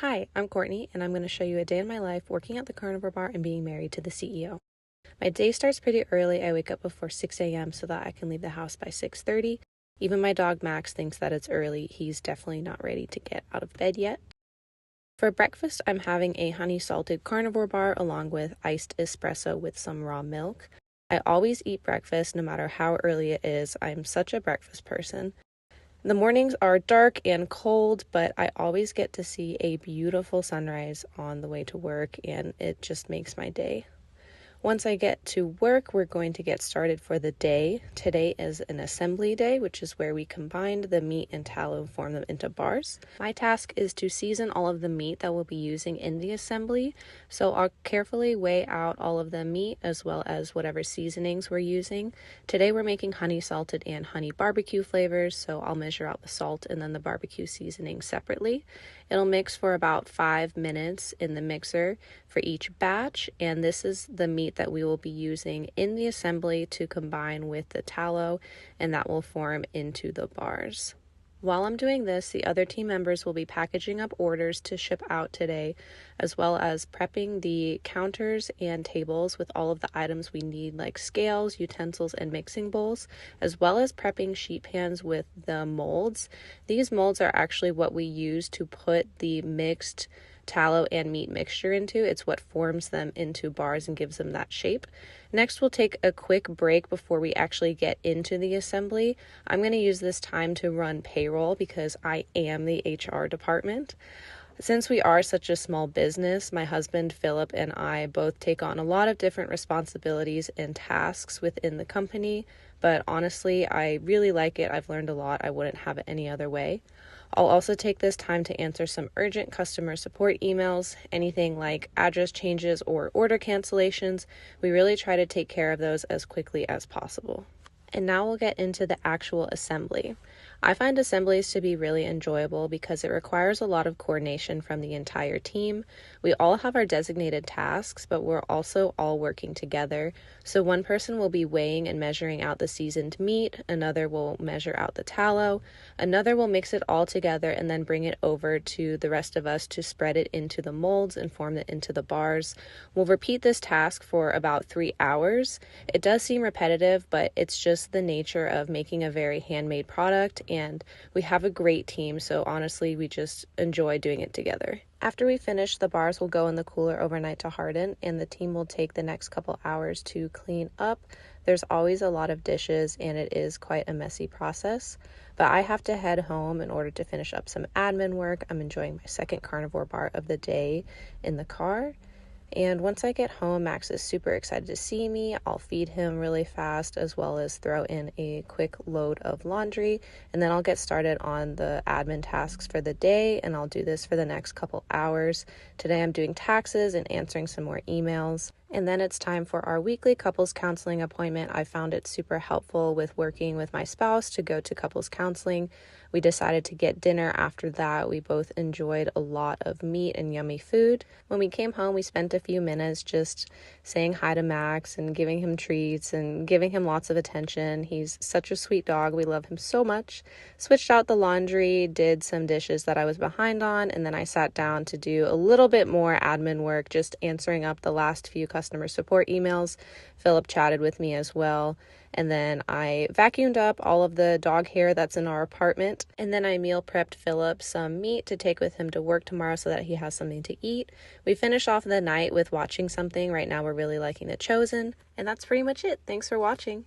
Hi, I'm Courtney, and I'm going to show you a day in my life working at the Carnivore Bar and being married to the CEO. My day starts pretty early. I wake up before 6 a.m. so that I can leave the house by 6:30. Even my dog Max thinks that it's early. He's definitely not ready to get out of bed yet. For breakfast, I'm having a honey salted carnivore bar along with iced espresso with some raw milk. I always eat breakfast no matter how early it is. I'm such a breakfast person. The mornings are dark and cold, but I always get to see a beautiful sunrise on the way to work, and it just makes my day. Once I get to work, we're going to get started for the day. Today is an assembly day, which is where we combined the meat and tallow and form them into bars. My task is to season all of the meat that we'll be using in the assembly. So I'll carefully weigh out all of the meat as well as whatever seasonings we're using. Today we're making honey salted and honey barbecue flavors, so I'll measure out the salt and then the barbecue seasoning separately. It'll mix for about 5 minutes in the mixer for each batch, and this is the meat that we will be using in the assembly to combine with the tallow, and that will form into the bars. While I'm doing this, the other team members will be packaging up orders to ship out today, as well as prepping the counters and tables with all of the items we need, like scales, utensils, and mixing bowls, as well as prepping sheet pans with the molds. These molds are actually what we use to put the mixed tallow and meat mixture into. It's what forms them into bars and gives them that shape. Next, we'll take a quick break before we actually get into the assembly. I'm going to use this time to run payroll because I am the HR department. Since we are such a small business, my husband Philip and I both take on a lot of different responsibilities and tasks within the company, but honestly, I really like it. I've learned a lot. I wouldn't have it any other way. I'll also take this time to answer some urgent customer support emails, anything like address changes or order cancellations. We really try to take care of those as quickly as possible. And now we'll get into the actual assembly. I find assemblies to be really enjoyable because it requires a lot of coordination from the entire team. We all have our designated tasks, but we're also all working together. So one person will be weighing and measuring out the seasoned meat, another will measure out the tallow, another will mix it all together and then bring it over to the rest of us to spread it into the molds and form it into the bars. We'll repeat this task for about 3 hours. It does seem repetitive, but it's just the nature of making a very handmade product, and we have a great team, so honestly, we just enjoy doing it together. After we finish, the bars will go in the cooler overnight to harden, and the team will take the next couple hours to clean up. There's always a lot of dishes, and it is quite a messy process, but I have to head home in order to finish up some admin work. I'm enjoying my second carnivore bar of the day in the car. And once I get home, Max is super excited to see me. I'll feed him really fast as well as throw in a quick load of laundry. And then I'll get started on the admin tasks for the day, and I'll do this for the next couple hours. Today I'm doing taxes and answering some more emails. And then it's time for our weekly couples counseling appointment. I found it super helpful with working with my spouse to go to couples counseling. We decided to get dinner after that. We both enjoyed a lot of meat and yummy food. When we came home, we spent a few minutes just saying hi to Max and giving him treats and giving him lots of attention. He's such a sweet dog. We love him so much. Switched out the laundry, did some dishes that I was behind on, and then I sat down to do a little bit more admin work, just answering up the last few customer support emails. Philip chatted with me as well. And then I vacuumed up all of the dog hair that's in our apartment. And then I meal prepped Philip some meat to take with him to work tomorrow so that he has something to eat. We finish off the night with watching something. Right now we're really liking The Chosen. And that's pretty much it. Thanks for watching.